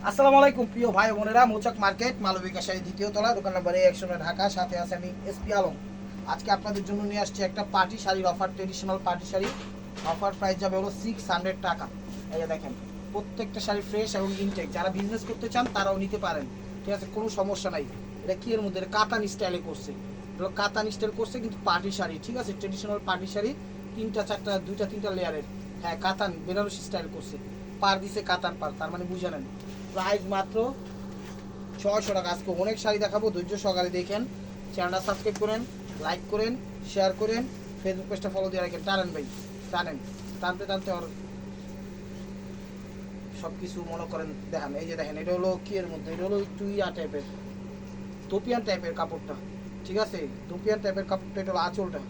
আসসালামু আলাইকুম প্রিয় ভাই বোনেরা, মৌচাক মার্কেট মালবিকা শাড়ি দ্বিতীয় তলা, দোকান নম্বর 109 ঢাকা। সাথে আছে আমি এসপি আলম। আজকে আপনাদের জন্য নিয়ে আসছি একটা পার্টি শাড়ির offer, traditional party sari. Offer price যাবে হলো 600 টাকা। এই যে দেখেন, প্রত্যেকটা শাড়ি ফ্রেশ এবং ইনটেক। যারা বিজনেস করতে চান তারাও নিতে পারেন, ঠিক আছে, কোনো সমস্যা নাই। এটা কি এর মধ্যে কাতান স্টাইলে করছে, এটা কাতান স্টাইল করছে, কিন্তু পার্টি শাড়ি, ঠিক আছে, ট্রেডিশনাল পার্টি শাড়ি। তিনটা চারটা দুইটা তিনটা লেয়ারের, হ্যাঁ কাতান বেনারসি স্টাইল করছে। পার দিছে কাতান পার, তার মানে বুঝে নেন। প্রাইস মাত্র 600 টাকা। আজকে অনেক শাড়ি দেখাবো, ধৈর্য সহকারে দেখেন। চ্যানেলটা সাবস্ক্রাইব করেন, লাইক করেন, শেয়ার করেন, ফেসবুক পেজটা ফলো দিয়ে রাখেন। টানেন ভাই, টানেন, টানতে টানতে আর সব কিছু মনে করেন দেখান। এই যে দেখেন, এটা হলো কি এর মধ্যে, এটা হলো একটু ইয়া টাইপের, তোপিয়ান টাইপের কাপড়টা, ঠিক আছে, তোপিয়ান টাইপের কাপড়টা। এটা হলো আঁচলটা,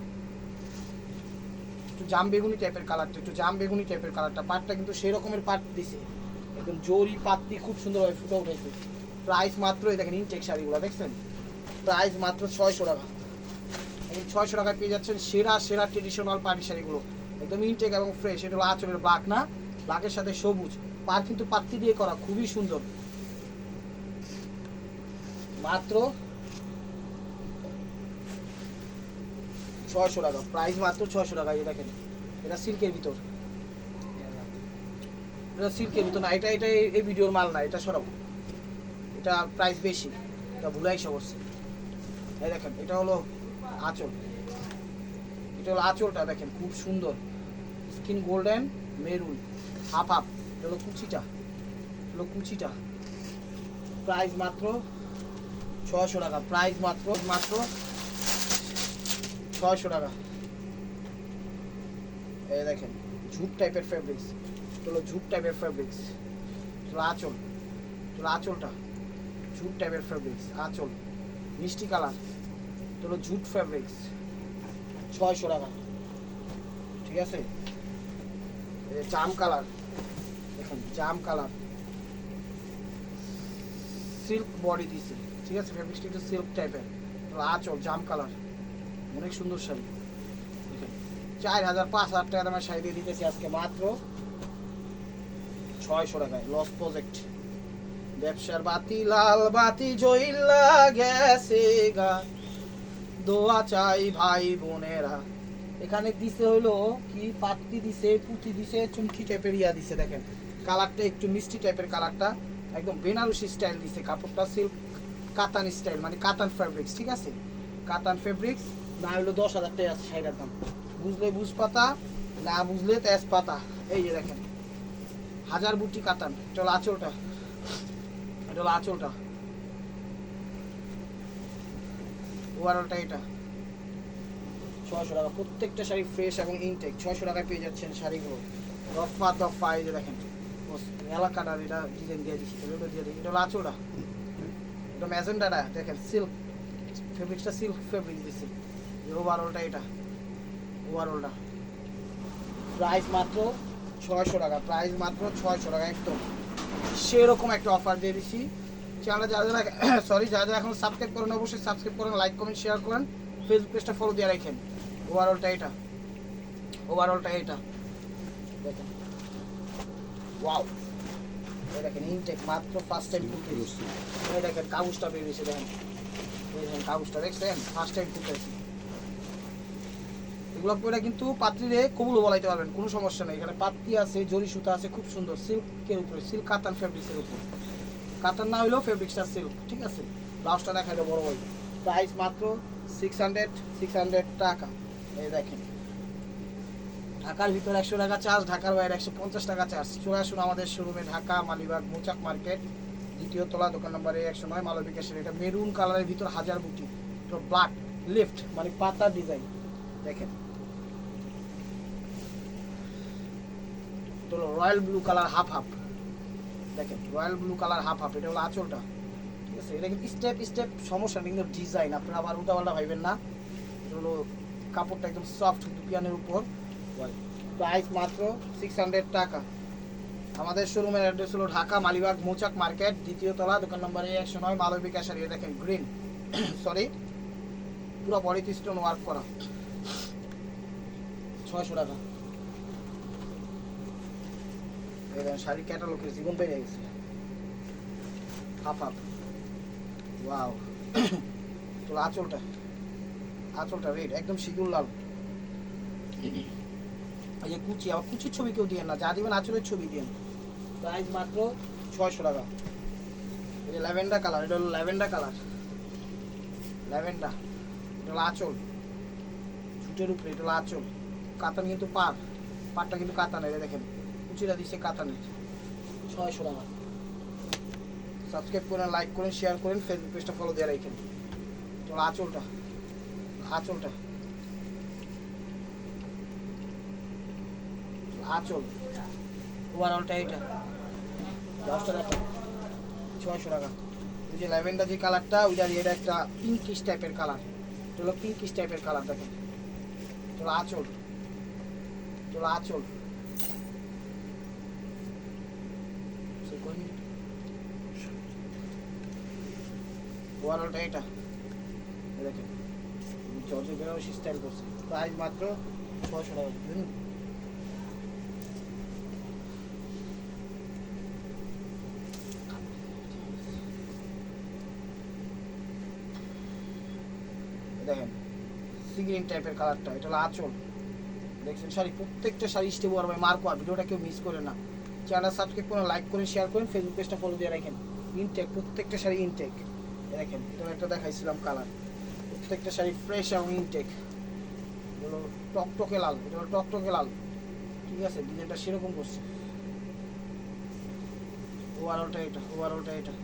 একটু জাম বেগুনি টাইপের কালারটা, একটু জাম বেগুনি টাইপের কালারটা। পাটটা কিন্তু সেই রকমের পাট দিছে, একদম জরি পাত্তি খুব সুন্দরভাবে ফুটে উঠেছে। প্রাইস মাত্র, এই দেখেন ইনটেক শাড়িগুলো দেখছেন, প্রাইস মাত্র 600 টাকা। এই 600 টাকায় পেয়ে যাচ্ছেন সেরা সেরা ট্রেডিশনাল পার্টি শাড়িগুলো, একদম ইনটেক এবং ফ্রেশ। এটা হলো আঁচলের ব্ল্যাক, না ব্ল্যাকের সাথে সবুজ, পার কিন্তু পাত্তি দিয়ে করা, খুবই সুন্দর। মাত্র 600 টাকা, প্রাইস মাত্র 600 টাকা। এই দেখেন, এটা সিল্কের ভিতর, এটা সিল্কের ভিতর না, এটা এটা এই ভিডিওর মাল না, এটা সরাব, এটা প্রাইস বেশি, এটা ভুলাই করছে। এই দেখেন, এটা হলো আঁচল, এটা হলো আঁচলটা দেখেন, খুব সুন্দর, skin golden maroon, half half. এটা হলো কুচিটা, হলো কুচিটা। প্রাইস মাত্র 600 টাকা, প্রাইস মাত্র মাত্র 600 টাকা। এই দেখেন, ঝুট টাইপের ফেব্রিক্স, এটা হলো ঝুট টাইপের ফেব্রিক্স। এটা হলো আঁচল, এটা হলো আঁচলটা, ঝুট টাইপের ফেব্রিক্স, আঁচল মিষ্টি কালার। এটা হলো ঝুট ফেব্রিক্স, 600 টাকা, ঠিক আছে। জাম কালার, দেখুন জাম কালার, সিল্ক বডি দিছে, ঠিক আছে, ফেব্রিক্সটা একটু সিল্ক টাইপের। আঁচল জাম কালার, অনেক সুন্দর শাড়ি। দেখেন 4000-5000 টাকা দামের শাড়ি দিয়ে দিতেছি আজকে মাত্র 600 টাকায়। লস প্রজেক্ট, ব্যবসার বাতি লাল বাতি জইলা গেছে গা, দোয়া চাই ভাই বোনেরা। এখানে দিছে হলো কি, পাত্তি দিছে, পুঁতি দিছে, চুমকি টাইপের ইয়া দিছে। দেখেন কালারটা একটু মিষ্টি টাইপের কালারটা, একদম বেনারসি স্টাইল দিছে। কাপড়টা সিল্ক কাতান স্টাইল, মানে কাতান ফেব্রিক্স, ঠিক আছে, কাতান ফেব্রিক্স। না হলো 10,000 টাকা আছে শাড়িটার দাম, বুঝলে বুঝ পাতা, না বুঝলে তেজ পাতা। এই যে দেখেন, হাজার বুটি কাতান। এটা হলো আঁচলটা, এটা হলো আঁচলটা, ওভারঅলটা এটা। 600 টাকা, প্রত্যেকটা শাড়ি ফ্রেশ এবং ইনটেক। 600 টাকায় পেয়ে যাচ্ছেন শাড়িগুলো। দফা দফা, এই যে দেখেন এলাকাটার এটা ডিজাইন দিয়ে দিচ্ছি, এটা দিয়ে দিচ্ছি। এটা হলো আঁচলটা, এটা ম্যাজেন্ডাটা দেখেন, সিল্ক ফেব্রিক্সটা, সিল্ক ফেব্রিক দিচ্ছে। ওভারঅলটা এটা, ওভারঅলটা। প্রাইস মাত্র 600 টাকা, প্রাইস মাত্র 600 টাকা। একদম সেরকম একটা অফার দিয়ে দিচ্ছি। চ্যানেলটা যারা যারা সরি যারা যারা এখন সাবস্ক্রাইব করেন, অবশ্যই সাবস্ক্রাইব করেন, লাইক কমেন্ট শেয়ার করেন, ফেসবুক পেজটা ফলো দিয়ে রাখেন। ওভারঅলটা এটা, ওভারঅলটা এটা দেখেন, ওয়াও। এই দেখেন ইনটেক, মাত্র ফার্স্ট টাইম খুলতেছি। এই দেখেন কাগজটা বেরিয়েছে, দেখেন এই দেখেন কাগজটা দেখছেন, ফার্স্ট টাইম খুলতেছি। এগুলো পরে কিন্তু পাত্রীরে কবুলও বলাইতে পারবেন, কোনো সমস্যা নেই। এখানে পাত্তি আছে, জরি সুতা আছে, খুব সুন্দর, সিল্কের উপরে, সিল্ক কাতান ফেব্রিক্সের উপর। কাতান না হইলেও ফেব্রিক্সটা সিল্ক, ঠিক আছে। ব্লাউজটা দেখাইলো বড় ভাই। প্রাইস মাত্র 600 টাকা। এই দেখেন, ঢাকার ভিতরে 100 টাকা চার্জ, ঢাকার বাইরে 150 টাকা চার্জ। চলে আসুন আমাদের শোরুমে, ঢাকা মালিবাগ মৌচাক মার্কেট দ্বিতীয় তলা, দোকান নম্বর 109 মালবিকা শাড়ি। এটা মেরুন কালারের ভিতর হাজার বুটি, তো ব্ল্যাক লিফট মানে পাতা ডিজাইন। দেখেন তো royal blue colour half half, দেখেন royal blue colour half half. এটা হলো আঁচলটা, ঠিক আছে। এটা কিন্তু স্টেপ স্টেপ সমস্যা নেই, কিন্তু ডিজাইন আপনারা আবার উল্টাপাল্টা ভাইবেন না। এটা হলো কাপড়টা একদম সফট দুপিয়ানের উপর। প্রাইস মাত্র 600 টাকা। আমাদের শোরুমের অ্যাড্রেস হলো ঢাকা মালিবাগ মৌচাক মার্কেট দ্বিতীয় তলা, দোকান নম্বর 109 মালবিকা শাড়ি। দেখেন গ্রিন সরি, পুরো বডিতে স্টোন ওয়ার্ক করা, 600 টাকা। এই শাড়ি ক্যাটালগের জীবন পেয়ে গেছে। Half half, wow. তো আঁচলটা, আঁচলটা রেড, একদম সিঁদুর লাল। এই যে কুচি, আবার কুচির ছবি কেউ দিয়ে না, যা দিবেন আঁচলের ছবি দিয়ে। প্রাইস মাত্র 600 টাকা। এই যে ল্যাভেন্ডার কালার, এটা হলো ল্যাভেন্ডার কালার, ল্যাভেন্ডার। এটা হলো আঁচল, ছুটের উপরে, এটা হলো আঁচল। কাতান কিন্তু পাটটা কিন্তু কাতানের, দেখেন কুচিটা দিচ্ছে কাতানের। 600 টাকা। সাবস্ক্রাইব করেন, লাইক করেন, শেয়ার করেন, ফেসবুক পেজটা ফলো দিয়ে রাখেন। এটা হলো আঁচলটা, আঁচলটা, আঁচল। ওভারঅলটা এটা, দশটা দেখো 600 টাকা। ওই যে ল্যাভেন্ডার যে কালারটা, ওইটা এটা একটা পিঙ্কিশ টাইপের কালার, এটা হলো পিঙ্কিশ টাইপের কালার, দেখেন। এটা হলো আঁচল, এটা হলো আঁচল। ওভারঅলটা এটা দেখেন, জর্জের বেনারসি স্টাইল করছে। প্রাইস মাত্র 600 টাকা। দেখেন সি গ্রিন টাইপের কালারটা, এটা হলো আঁচল। দেখছেন শাড়ি, প্রত্যেকটা শাড়ি স্টেপ আর মার্ক আর ভিডিওটা কেউ মিস করে না। চ্যানেল সাবস্ক্রাইব করুন, লাইক করুন, শেয়ার করুন, ফেসবুক পেজটা ফলো দিয়ে রাখেন। ইনটেক, প্রত্যেকটা শাড়ি ইনটেক। দেখেন এটা একটা দেখাইছিলাম কালার, প্রত্যেকটা শাড়ি ফ্রেশ এবং ইনটেক। হলো টকটকে লাল, এটা হলো টকটকে লাল, ঠিক আছে, ডিজাইনটা সেরকম করছে। ওভারঅলটা এটা, ওভারঅলটা এটা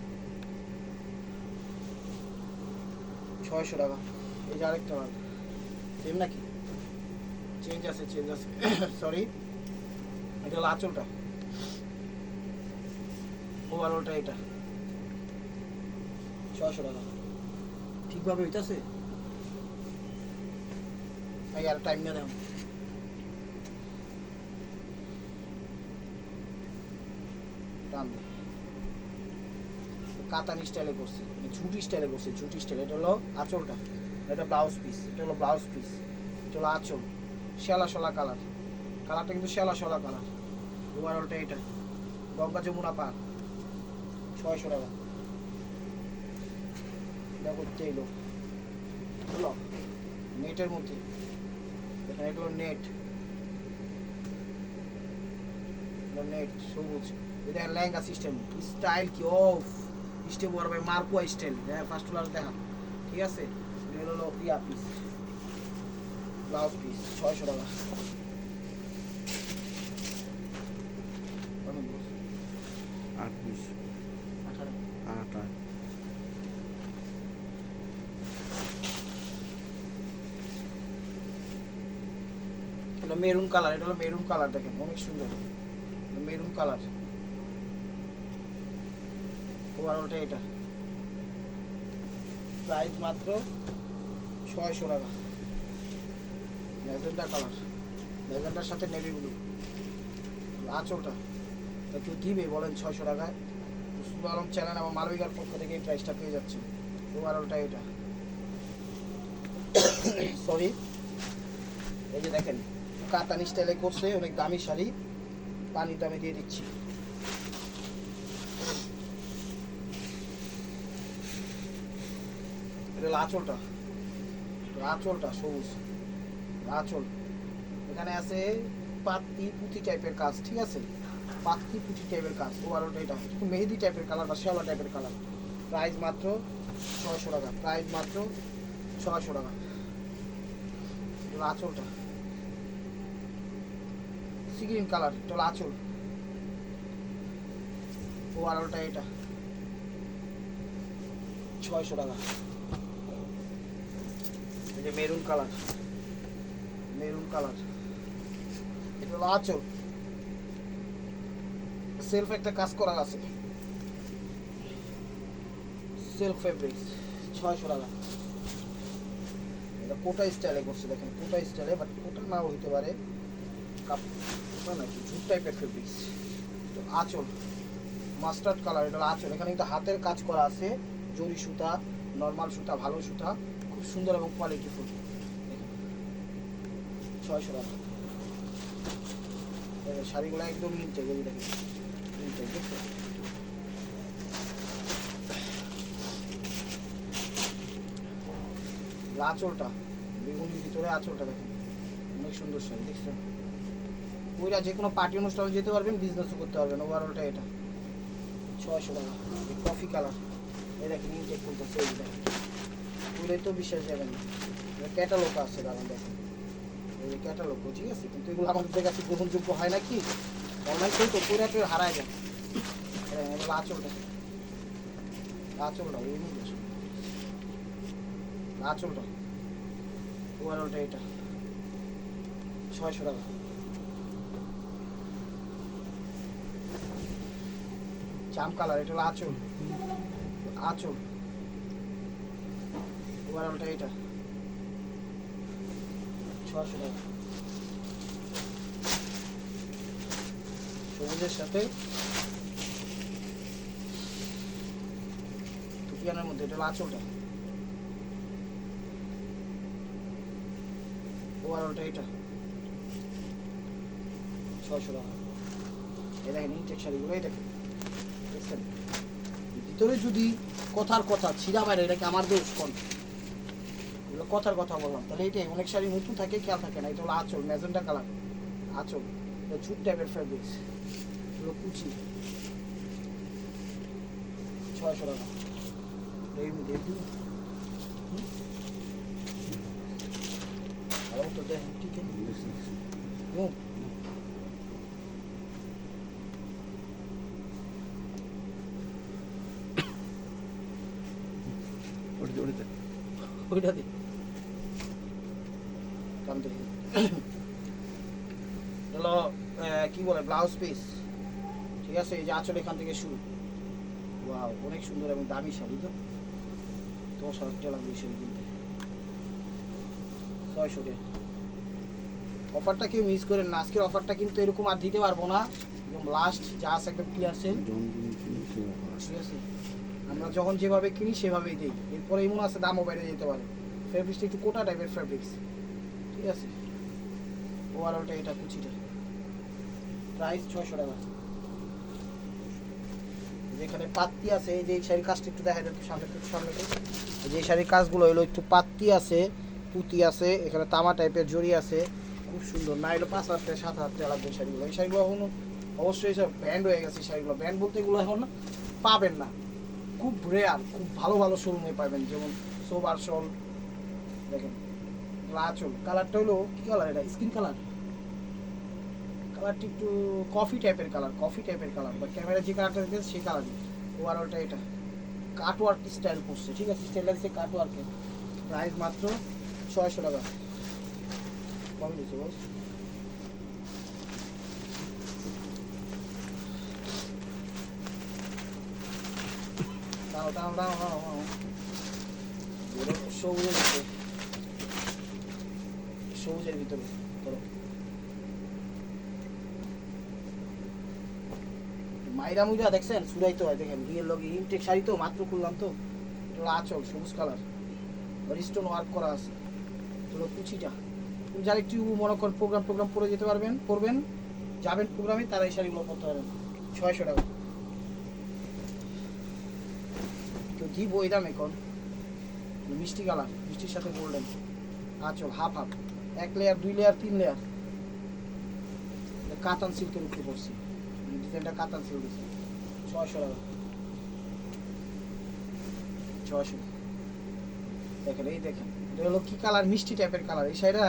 600 টাকা। এই যে আরেকটা মাল, সেম নাকি? চেঞ্জ আছে, চেঞ্জ আছে, সরি। এটা হলো আঁচলটা, ওভারঅলটা এটা 600 টাকা। ঠিকভাবে হইতাছে? আর টাইম নিয়ে দেন। কাতানি স্টাইলে করছে, ঝুটি স্টাইলে করছে, ঝুটি স্টাইল। এটা হলো আঁচলটা, এটা ব্লাউজ পিস, এটা হলো ব্লাউজ পিস, এটা হলো আঁচল। শ্যালা শলা কালার, কালারটা কিন্তু শ্যালা শলা কালার। ওভারঅলটা এটা, গঙ্গা যমুনা পার 600 টাকা। এটা করতে এলো হলো নেটের মধ্যে, এখানে এটা হলো নেট, নেট সবুজ। এটা লেহেঙ্গা সিস্টেম, স্টাইল কি অফ স্টেপ ওর ভাই মার্কোয়া স্টাইল। হ্যাঁ ফার্স্ট ক্লাস দেখা, ঠিক আছে। এটা হলো ইয়া পিস, ব্লাউজ পিস 600 টাকা। আট পিস, 18 আট আট। এটা মেরুন কালার, এটা হলো মেরুন কালার, দেখেন অনেক সুন্দর মেরুন কালার। ওভারঅলটা এটা, প্রাইস মাত্র 600 টাকা। ম্যাজেন্টা কালার, ম্যাজেন্টার সাথে নেভি ব্লু। আঁচলটা কেউ দিবে বলেন 600 টাকায়? মুসুল আলম চ্যানেল আমার মালবিকার পক্ষ থেকে এই প্রাইসটা পেয়ে যাচ্ছে। ওভারঅলটা এটা, সরি। এই যে দেখেন কাতানি স্টাইলে করছে, অনেক দামি শাড়ি, পানি দামে দিয়ে দিচ্ছি। এটা হলো আঁচলটা, আঁচলটা সবুজ আঁচল। এখানে আছে পাতি পুঁতি টাইপের কাজ, ঠিক আছে, পাতি পুঁতি টাইপের কাজ। ওভারঅলটা এটা একটু মেহেদি টাইপের কালার বা শ্যাওলা টাইপের কালার। প্রাইস মাত্র 600 টাকা, প্রাইস মাত্র 600 টাকা। এটা হলো আঁচলটা, সি গ্রিন কালার, এটা হলো আঁচল। ওভারঅলটা এটা 600 টাকা। এই যে মেরুন কালার, মেরুন কালার, এটা হলো আঁচল। সেলফ একটা কাজ করা আছে, সেলফ ফেব্রিক্স 600 টাকা। এটা কোটা স্টাইলে করছে, দেখেন কোটা স্টাইলে, বাট কোটা নাও হইতে পারে, কাপ কোটা নাকি জুট টাইপের ফেব্রিক্স। তো আঁচল মাস্টার্ড কালার, এটা আঁচল। এখানে কিন্তু হাতের কাজ করা আছে, জরি সুতা, নর্মাল সুতা, ভালো সুতা, খুব সুন্দর এবং কোয়ালিটিফুল। 600 টাকা। শাড়িগুলো একদম ইনটেক, এই দেখেন ইনটেক, দেখছেন? আঁচলটা বেগুনির ভিতরে আঁচলটা দেখেন, অনেক সুন্দর শাড়ি দেখছেন। ওইটা যে কোনো পার্টি অনুষ্ঠানে যেতে পারবেন, বিজনেসও করতে পারবেন। ওভারঅলটা এটা 600 টাকা। কফি কালার, এই দেখেন ইনটেক করতেছে, এই দেখেন ওইটাই তো বিশ্বাস যাবেন না। ক্যাটালগ আছে দাঁড়ান দেখেন, এই ক্যাটালগ, ঠিক আছে, কিন্তু এগুলো আমাদের কাছে গ্রহণযোগ্য হয় না। কি অনলাইন করে তো পুরো একটু হারায় যায়। এগুলো আঁচলটা, আঁচলটা এই নিয়ে আঁচলটা ওভারঅলটা এটা 600 টাকা। জাম কালার, এটা হলো আঁচল, আঁচল ওভারঅলটা এটা 600 টাকা। সবুজের সাথে টুপিয়ানের মধ্যে, এটা হলো আঁচলটা, ওভারঅলটা এটা 600 টাকা। এই দেখেন ইনটেক শাড়িগুলো, এই দেখেন দেখছেন, ভিতরে যদি কথার কথা ছিঁড়া বাইরে, এটা কি আমার দোষ? কোন এগুলো কথার কথা বললাম, তাহলে এটাই অনেক শাড়ি নতুন থাকে, খেয়াল থাকে না। এটা হলো আঁচল, ম্যাজেন্টা কালার আঁচল, এটা জুট টাইপের ফ্যাব্রিক্স, এগুলো কুচি 600 টাকা। এই দেখুন তো দেখেন, ঠিক আছে। ওইটা দি হলো কি বলে ব্লাউজ পিস, ঠিক আছে। এই যে আঁচল এখান থেকে শুরু, ওয়াও অনেক সুন্দর এবং দামি শাড়ি। তো 10,000 টাকা লাগবে শাড়ি কিনতে, 600 টাকা। অফারটা কেউ মিস করেন না, আজকের অফারটা কিন্তু এরকম আর দিতে পারবো না, একদম লাস্ট যা আছে একদম ক্লিয়ার সেল, ঠিক আছে। আমরা যখন যেভাবে কিনি সেভাবেই দিই, এরপরে এমন আছে দামও বাইরে যেতে পারে। ফেব্রিক্সটা একটু কোটা টাইপের ফেব্রিক্স, ঠিক আছে। ওভারঅলটা এটা কুচিটা, প্রাইস 600 টাকা। যেখানে পাত্তি আছে, এই যে এই শাড়ির কাজটা একটু দেখা যায়, সামনে সামনে, এই যে এই শাড়ির কাজগুলো হলো একটু পাত্তি আছে, পুঁতি আছে, এখানে তামা টাইপের জড়ি আছে, খুব সুন্দর। না এলো 5,000 টাকা 7,000 টাকা লাগবে শাড়িগুলো। এই শাড়িগুলো এখন অবশ্যই সব ব্র্যান্ড হয়ে গেছে শাড়িগুলো, ব্র্যান্ড বলতে এগুলো এখন পাবেন না, খুব রেয়ার, খুব ভালো ভালো শোরুমে পাবেন, যেমন সোবার শল দেখেন। আঁচল কালারটা হলো কি কালার, এটা স্কিন কালার, কালারটা একটু কফি টাইপের কালার, কফি টাইপের কালার, বা ক্যামেরা যে কালারটা দেখেছে সেই কালারই। ওভারঅলটা এটা কাটওয়ার্ক স্টাইল করছে, ঠিক আছে, স্টাইলটা দিচ্ছে কাটওয়ার্কে। প্রাইস মাত্র 600 টাকা। কম দিচ্ছে বস, দাও দাও দাও দাও। সবুজের ভিতরে, সবুজের ভিতরে চলো। মাইরা মুইরা দেখছেন সুরাইতে হয়, দেখেন বিয়ের লগে ইনটেক শাড়ি তো মাত্র খুললাম তো। এটা আঁচল সবুজ কালার, স্টোন ওয়ার্ক করা আছে, হলো কুচিটা। তুমি যারা একটু মনে করেন প্রোগ্রাম পরে যেতে পারবেন, পরবেন যাবেন প্রোগ্রামে, তারা এই শাড়িগুলো পরতে পারেন। 600 টাকা। কেউ দিব এই দাম এখন, মিষ্টি কালার, মিষ্টির সাথে গোল্ডেন আঁচল, half half, 1 layer 2 layer 3 layer, কাতান সিল্কের উপরে পড়ছে, ডিজাইনটা কাতান সিল্ক দিচ্ছে। 600 টাকা, 600। দেখেন এই দেখেন, এটা হলো কি কালার, মিষ্টি টাইপের কালার। এই শাড়িটা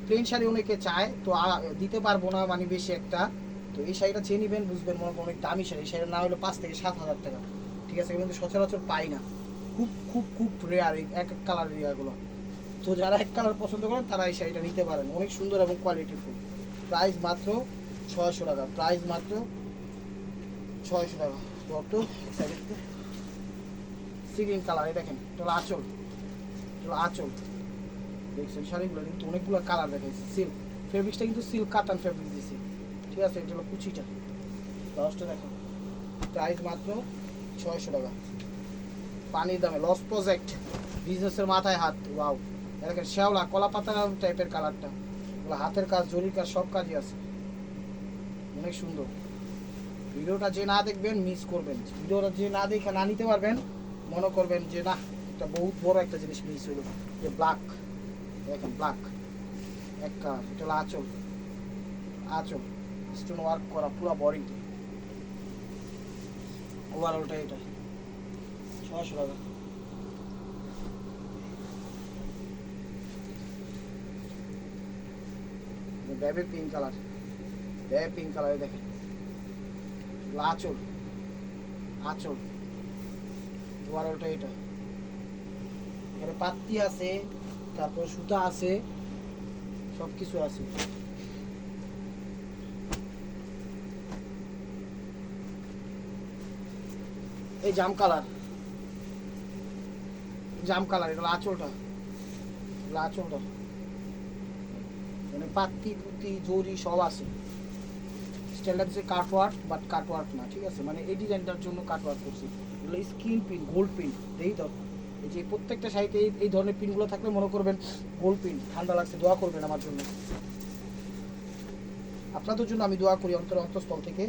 প্লেন শাড়ি অনেকে চায়, তো দিতে পারবো না মানে বেশি একটা, তো এই শাড়িটা চেয়ে নেবেন, বুঝবেন মনে করেন অনেক দামি শাড়ি। এই শাড়ির না হলো 5 থেকে 7,000 টাকা, ঠিক আছে, কিন্তু সচরাচর পাই না, খুব খুব খুব রেয়ার এক এক কালারের ইয়াগুলো। তো যারা এক কালার পছন্দ করেন তারা এই শাড়িটা নিতে পারেন, অনেক সুন্দর এবং কোয়ালিটিফুল। প্রাইস মাত্র 600 টাকা, প্রাইস মাত্র 600 টাকা। তো সিগ্রিন কালার, এই দেখেন এটা হলো আঁচল, এটা হলো আঁচল, দেখছেন শাড়িগুলো কিন্তু অনেকগুলো কালার দেখাইছে। সিল্ক ফেব্রিক্সটা কিন্তু সিল্ক কাতান ফেব্রিক দিয়েছে, ঠিক আছে। এটা হলো কুচিটা, ব্লাউজটা দেখো, প্রাইস মাত্র 600 টাকা। পানির দামে লস প্রজেক্ট, বিজনেসের মাথায় হাত, ওয়াও। দেখেন শ্যাওলা কলা পাতা টাইপের কালারটা, হাতের কাজ, জরির কাজ, সব কাজই আছে, অনেক সুন্দর। ভিডিওটা যে না দেখবেন মিস করবেন, ভিডিওটা যে না দেখে না নিতে পারবেন, মনে করবেন যে না একটা বহুত বড় একটা জিনিস মিস হইল, যে ব্ল্যাক, দেখেন ব্ল্যাক এক কালার। এটা হলো আঁচল, আঁচল স্টোন ওয়ার্ক করা পুরো বডিতে। ওভারঅলটা এটা 600 টাকা। Baby pink colour, baby pink কালারে দেখেন আঁচল, আঁচল ওভারঅলটা এটা। এখানে পাত্তি আছে, তারপর সুতা আছে, সব কিছু আছে। এই জাম কালার, জাম কালার, এটা আঁচলটা, আঁচলটা মানে পাত্তি পুতি জরি সব আছে। স্টাইলটা দিচ্ছে কাটওয়ার্ক, বাট কাটওয়ার্ক না, ঠিক আছে, মানে এই ডিজাইনটার জন্য কাটওয়ার্ক করছি। এগুলো স্ক্রিন প্রিন্ট, গোল্ড প্রিন্ট, এই তো এই যে প্রত্যেকটা শাড়িতে এই ধরনের প্রিন্টগুলো থাকলে মনে করবেন গোল্ড প্রিন্ট। ঠান্ডা লাগছে, দোয়া করবেন আমার জন্য, আপনাদের জন্য আমি দোয়া করি অন্তঃস্থল থেকে।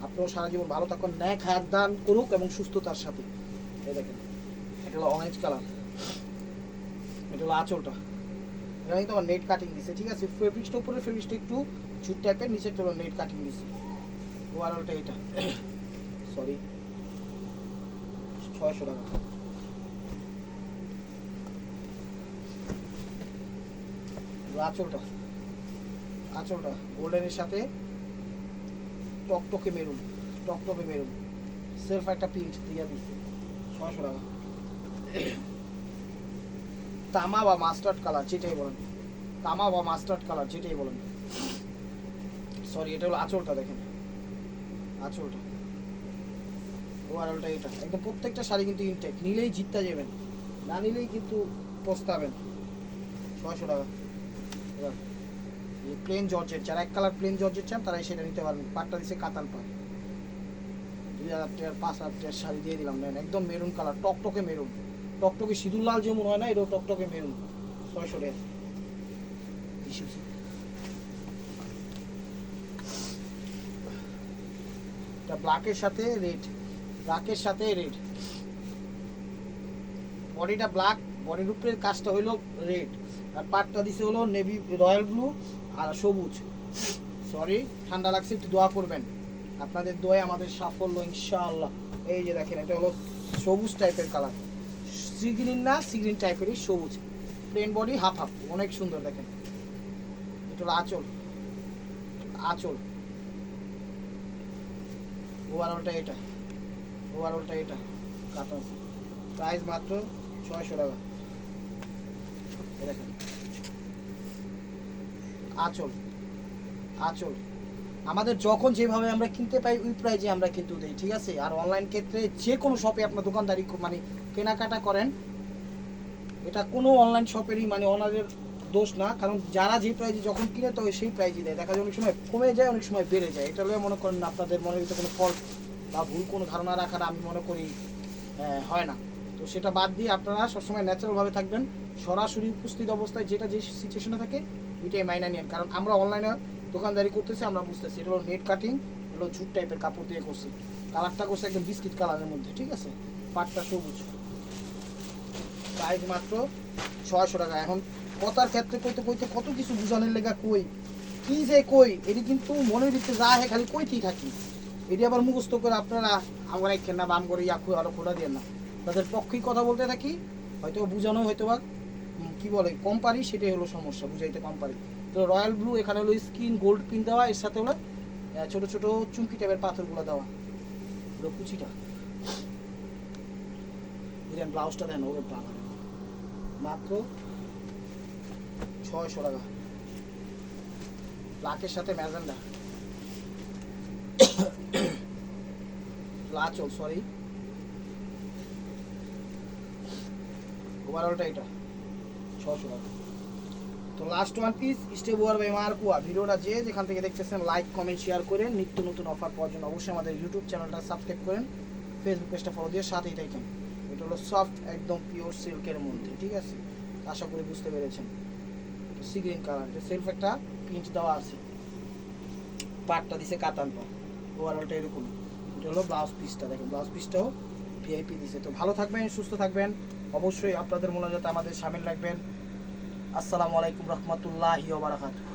আপনারাও সারা জীবন ভালো থাকুন, ন্যায় খায়াত দান করুক এবং সুস্থতার সাথে। এই দেখেন এটা হলো অরেঞ্জ কালার, এটা হলো আঁচলটা। এখানে তো আমার নেট কাটিং দিছে, ঠিক আছে, ফেব্রিক্সটা উপরে ফেব্রিক্সটা একটু ঝুট টাইপের, নিচেরটা হলো নেট কাটিং দিছে। ওভারঅলটা এটা সরি 600 টাকা। আঁচলটা, আঁচলটা গোল্ডেনের সাথে টকটকে মেরুন, টকটকে মেরুন সেলফ একটা প্রিন্ট দিয়ে দিচ্ছে 600 টাকা। তামা বা মাস্টার্ড কালার যেটাই বলেন, তামা বা মাস্টার্ড কালার যেটাই বলেন, সরি এটা হলো আঁচলটা, দেখেন আঁচলটা। ওভারঅলটা এটা একদম প্রত্যেকটা শাড়ি কিন্তু ইনটেক, নিলেই জিততে যাবেন, না নিলেই কিন্তু পস্তাবেন। 600 টাকা। এবার এই প্লেন জর্জেট, যারা এক কালার প্লেন জর্জেট চান তারাই সেটা নিতে পারবেন। পাটটা দিচ্ছে কাতান পাট, 2000 টাকার 5000 টাকার শাড়ি দিয়ে দিলাম, নেন একদম মেরুন কালার, টকটকে মেরুন, টকটকে সিঁদুর লাল যেমন হয় না, এটাও টকটকে মেরুন। 600 টাকা। এটা ব্ল্যাকের সাথে রেড, ব্ল্যাকের সাথে রেড, বডিটা ব্ল্যাক, বডির উপরের কাজটা হইলো রেড, আর পাটটা দিছে হলো নেভি রয়্যাল ব্লু আর সবুজ। সরি ঠান্ডা লাগছে, একটু দোয়া করবেন, আপনাদের দোয়ায় আমাদের সাফল্য ইনশাআল্লাহ। এই যে দেখেন এটা হলো সবুজ টাইপের কালার, সি গ্রিন না, সি গ্রিন টাইপেরই সবুজ, প্লেন বডি হাফ হাফ, অনেক সুন্দর। দেখেন এটা হলো আঁচল, আঁচল। ওভারঅলটা এটা, ওভারঅলটা এটা কাটা আছে। প্রাইস মাত্র 600 টাকা। দেখেন আঁচল, আঁচল আমাদের যখন যেভাবে আমরা কিনতে পাই ওই প্রাইজে আমরা কিন্তু দেই, ঠিক আছে। আর অনলাইন ক্ষেত্রে যে কোনো শপে আপনার দোকানদারি মানে কেনাকাটা করেন, এটা কোনো অনলাইন শপেরই মানে ওনাদের দোষ না, কারণ যারা যে প্রাইজে যখন কিনে তো সেই প্রাইজই দেয়। দেখা যায় অনেক সময় কমে যায়, অনেক সময় বেড়ে যায়, এটা হলে মনে করেন আপনাদের মনের ভিতরে কোনো ফল্ট বা ভুল কোনো ধারণা রাখার আমি মনে করি হয় না। তো সেটা বাদ দিয়ে আপনারা সবসময় ন্যাচারালভাবে থাকবেন, সরাসরি উপস্থিত অবস্থায় যেটা যে সিচুয়েশনে থাকে ওইটাই মাইনা নেন। কারণ আমরা অনলাইনে দোকানদারি করতেছি, আমরা বুঝতেছি এটা হলো নেট কাটিং, হলো ঝুট টাইপের কাপড় দিয়ে করছি, কালারটা করছে একদম বিস্কিট কালারের মধ্যে, ঠিক আছে, পাটটা সবুজ। প্রাইস মাত্র 600 টাকা। এখন কথার ক্ষেত্রে কইতে কইতে কত কিছু বুঝানোর লেগা কই কি যে কই, এটি কিন্তু মনের ভিতরে যা হয় খালি কইতেই থাকি, এটি আবার মুখস্থ করে আপনারা আমরা খেন না, বাম করে ইয়াকু আরো খোলা দিয়ে না, তাদের পক্ষেই কথা বলতে থাকি, হয়তো বুঝানো হয়তো বা কি বলে কম পারি, সেটাই হলো সমস্যা, বুঝাইতে কম পারি। তো রয়্যাল ব্লু, এখানে হলো স্কিন গোল্ড পিন দেওয়া, এর সাথে হলো ছোট ছোট চুমকি টাইপের পাথরগুলো দেওয়া, হলো কুচিটা। দেখেন ব্লাউজটা দেন, ওরে বাবা মাত্র 600 টাকা। ব্ল্যাকের সাথে ম্যাজেন্ডা, লাচল সরি, ওভারঅলটা এটা 600 টাকা। তো লাস্ট ওয়ান পিস স্টেপ ওয়ার বাই মারকুয়া। ভিডিওটা যে যেখান থেকে দেখতেছেন লাইক কমেন্ট শেয়ার করেন, নিত্য নতুন অফার পাওয়ার জন্য অবশ্যই আমাদের ইউটিউব চ্যানেলটা সাবস্ক্রাইব করেন, ফেসবুক পেজটা ফলো দিয়ে সাথেই থাকেন। এটা হলো সফট একদম পিওর সিল্কের মধ্যে, ঠিক আছে, আশা করি বুঝতে পেরেছেন। সি গ্রিন কালার, এটা সেলফ একটা প্রিন্ট দেওয়া আছে, পাটটা দিছে কাতান পাট, ওভারঅলটা এরকম। এটা হলো ব্লাউজ পিসটা, দেখেন ব্লাউজ পিসটাও ভিআইপি দিছে। তো ভালো থাকবেন, সুস্থ থাকবেন, অবশ্যই আপনাদের মোনাজাতে আমাদের সামিল রাখবেন। আসসালামু আলাইকুম রহমতুল্লাহি ওয়া বারাকাতুহু।